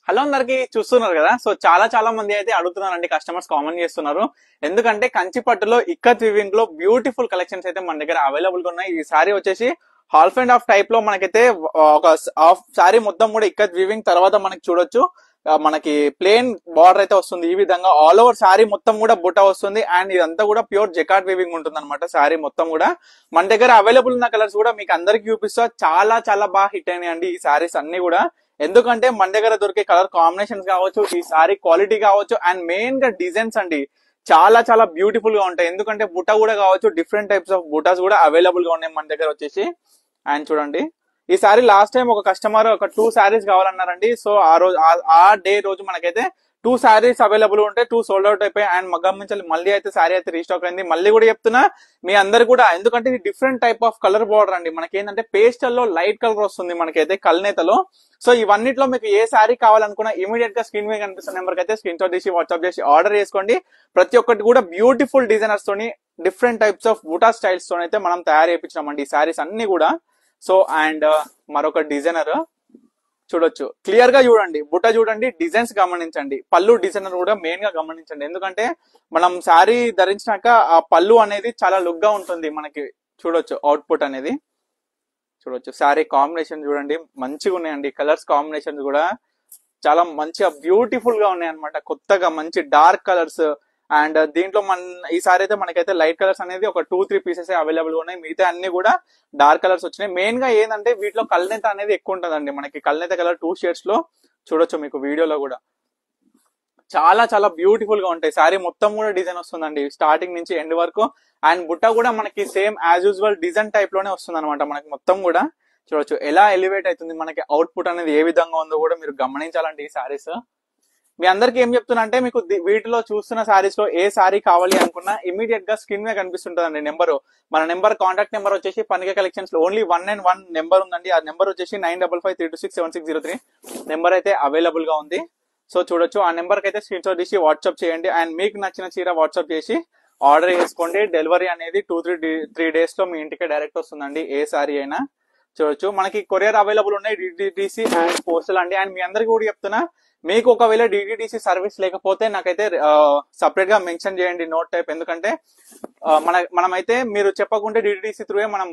Hello అందరికి చూస్తున్నారు కదా. సో చాలా మంది అయితే అడుగుతున్నారండి, కస్టమర్స్ కామెంట్ చేస్తున్నారు. ఎందుకంటే కంచి పట్టులో ఇక్కత్ వివింగ్ లో బ్యూటిఫుల్ కలెక్షన్స్ అయితే మన దగ్గర అవైలబుల్ గా ఉన్నాయి. ఈ సారీ వచ్చేసి హాల్ఫ్ అండ్ హాఫ్ టైప్ లో మనకైతే ఒక హాఫ్ సారీ మొత్తం కూడా ఇక్కత్ వివింగ్ తర్వాత మనకి చూడొచ్చు. మనకి ప్లేన్ బార్డర్ అయితే వస్తుంది. ఈ విధంగా ఆల్ ఓవర్ సారీ మొత్తం కూడా బుట్ట వస్తుంది. అండ్ ఇదంతా కూడా ప్యూర్ జెకార్డ్ వీవింగ్ ఉంటుంది అనమాట. సారీ మొత్తం కూడా మన దగ్గర అవైలబుల్ ఉన్న కలర్స్ కూడా మీకు అందరికి చూపిస్తా. చాలా బాగా హిట్ అయినాయండి ఈ సారీస్ అన్ని కూడా. ఎందుకంటే మన దగ్గర దొరికే కలర్ కాంబినేషన్స్ కావచ్చు, ఈ సారీ క్వాలిటీ కావచ్చు, అండ్ మెయిన్ గా డిజైన్స్ అండి చాలా బ్యూటిఫుల్ గా ఉంటాయి. ఎందుకంటే బుట్ట కూడా కావచ్చు, డిఫరెంట్ టైప్స్ ఆఫ్ బుటాస్ కూడా అవైలబుల్ గా ఉన్నాయి మన దగ్గర వచ్చేసి. అండ్ చూడండి, ఈ సారీ లాస్ట్ టైం ఒక కస్టమర్ ఒక 2 సారీస్ కావాలన్నారండి. సో ఆ రోజు ఆ డే రోజు మనకైతే 2 సారీస్ అవైలబుల్ ఉంటాయి. 2 సోల్డ్ అవుట్ అయిపోయి అండ్ గమనించాలి, మళ్ళీ అయితే సారీ అయితే రీస్టాక్ అయింది. మళ్ళీ కూడా చెప్తున్నా మీ అందరు కూడా, ఎందుకంటే ఇది different type of colour border అండి. మనకి ఏంటంటే పేస్టల్ లో లైట్ కలర్ వస్తుంది మనకైతే కల్నేతలో. సో ఇవన్నిట్లో మీకు ఏ సారీ కావాలనుకున్నా ఇమీడియట్ గా స్క్రీన్ మీద కనిపిస్తున్న నెంబర్ కి అయితే స్క్రీన్ షాట్ తీసి వాట్సాప్ చేసి ఆర్డర్ చేసుకోండి. ప్రతి ఒక్కటి కూడా బ్యూటిఫుల్ డిజైనర్స్ తోని డిఫరెంట్ టైప్స్ ఆఫ్ బూటా స్టైల్స్ తోని అయితే మనం తయారు చేయించామండి ఈ సారీస్ అన్ని కూడా. సో అండ్ మరొక డిజైనర్ చూడొచ్చు, క్లియర్ గా చూడండి, బుట్ట చూడండి, డిజైన్స్ గమనించండి, పళ్ళు డిజైనర్ కూడా మెయిన్ గా గమనించండి. ఎందుకంటే మనం శారీ ధరించినాక ఆ పళ్ళు అనేది చాలా లుక్ గా ఉంటుంది మనకి. చూడొచ్చు అవుట్పుట్ అనేది చూడొచ్చు. శారీ కాంబినేషన్ చూడండి, మంచిగా ఉన్నాయండి. కలర్స్ కాంబినేషన్స్ కూడా చాలా మంచిగా బ్యూటిఫుల్ గా ఉన్నాయి అనమాట. కొత్తగా మంచి డార్క్ కలర్స్. అండ్ దీంట్లో ఈ సారీ అయితే మనకైతే లైట్ కలర్స్ అనేది ఒక 2-3 పీసెస్ అవైలబుల్ గా ఉన్నాయి. మిగతా అన్ని కూడా డార్క్ కలర్స్ వచ్చినాయి. మెయిన్ గా ఏంటంటే వీటిలో కల్నేత అనేది ఎక్కువ ఉంటుందండి. మనకి కల్నేత కలర్ 2 షేడ్స్ లో చూడొచ్చు మీకు వీడియోలో కూడా. చాలా బ్యూటిఫుల్ గా ఉంటాయి. సారీ మొత్తం కూడా డిజైన్ వస్తుందండి స్టార్టింగ్ నుంచి ఎండ్ వరకు. అండ్ బుట్ట కూడా మనకి same as usual design type లోనే వస్తుంది అనమాట. మనకి మొత్తం కూడా చూడొచ్చు ఎలా ఎలివేట్ అవుతుంది మనకి అవుట్పుట్ అనేది ఏ విధంగా ఉందో కూడా మీరు గమనించాలండి ఈ సారీస్. మీ అందరికి ఏం చెప్తున్నా అంటే, మీకు వీటిలో చూస్తున్న సారీస్ లో ఏ సారీ కావాలి అనుకున్నా ఇమీడియట్ గా స్క్రీన్ మీద కనిపిస్తుంటదండి నెంబర్. మన నెంబర్ కాంటాక్ట్ నెంబర్ వచ్చేసి పనిక కలెక్షన్స్ లో ఓన్లీ 1 నెంబర్ ఉందండి. ఆ నెంబర్ వచ్చేసి 9553267603 నెంబర్ అయితే అవైలబుల్ గా ఉంది. సో చూడొచ్చు, ఆ నెంబర్ కి అయితే స్క్రీన్ షాట్ తీసి వాట్సాప్ చేయండి. అండ్ మీకు నచ్చిన చీర వాట్సాప్ చేసి ఆర్డర్ చేసుకోండి. డెలివరీ అనేది 2-3 డేస్ లో మీ ఇంటికి డైరెక్ట్ వస్తుందండి ఏ సారీ అయినా. చూడొచ్చు, మనకి కొరియర్ అవైలబుల్ ఉన్నాయి, డిటిడిసి అండ్ పోస్టల్ అండి. అండ్ మీ అందరికి కూడా చెప్తున్నా, మీకు ఒకవేళ డిటిడిసి సర్వీస్ లేకపోతే నాకైతే సపరేట్ గా మెన్షన్ చేయండి నోట్ టైప్. ఎందుకంటే మనమైతే మీరు చెప్పకుంటే డిటిడిసి త్రూ మనం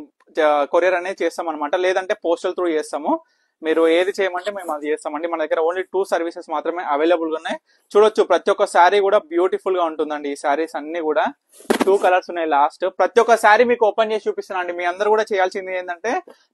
కొరియర్ అనేది చేస్తాం అనమాట. లేదంటే పోస్టల్ త్రూ చేస్తాము. మీరు ఏది చేయమంటే మేము అది చేస్తామండి. మన దగ్గర ఓన్లీ 2 సర్వీసెస్ మాత్రమే అవైలబుల్ గా ఉన్నాయి. చూడొచ్చు, ప్రతి ఒక్క శారీ కూడా బ్యూటిఫుల్ గా ఉంటుందండి. ఈ శారీస్ అన్ని కూడా 2 కలర్స్ ఉన్నాయి లాస్ట్. ప్రతి ఒక్క శారీ మీకు ఓపెన్ చేసి చూపిస్తున్నాండి. మీ అందరూ కూడా చేయాల్సింది ఏంటంటే,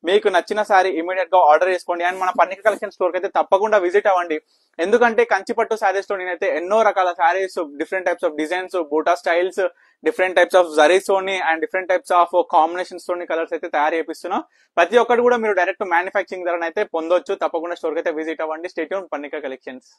మీకు నచ్చిన శారీ ఇమీడియట్ గా ఆర్డర్ చేసుకోండి. అండ్ మన పన్నిక కలెక్షన్ స్టోర్ కి అయితే తప్పకుండా విజిట్ అవ్వండి. ఎందుకంటే కంచిపట్టు శారీస్ లో నేనైతే ఎన్నో రకాల saris, different types of designs, buta styles, different types of zaris తోని and different types of combinations తోని కలర్స్ అయితే తయారు చేపిస్తున్నాం. ప్రతి ఒక్కటి కూడా మీరు డైరెక్ట్ మ్యానుఫ్యాక్చరింగ్ ధరనైతే పొందొచ్చు. తప్పకుండా స్టోర్ కి అయితే విజిట్ అవ్వండి. Stay tune Pannika collections.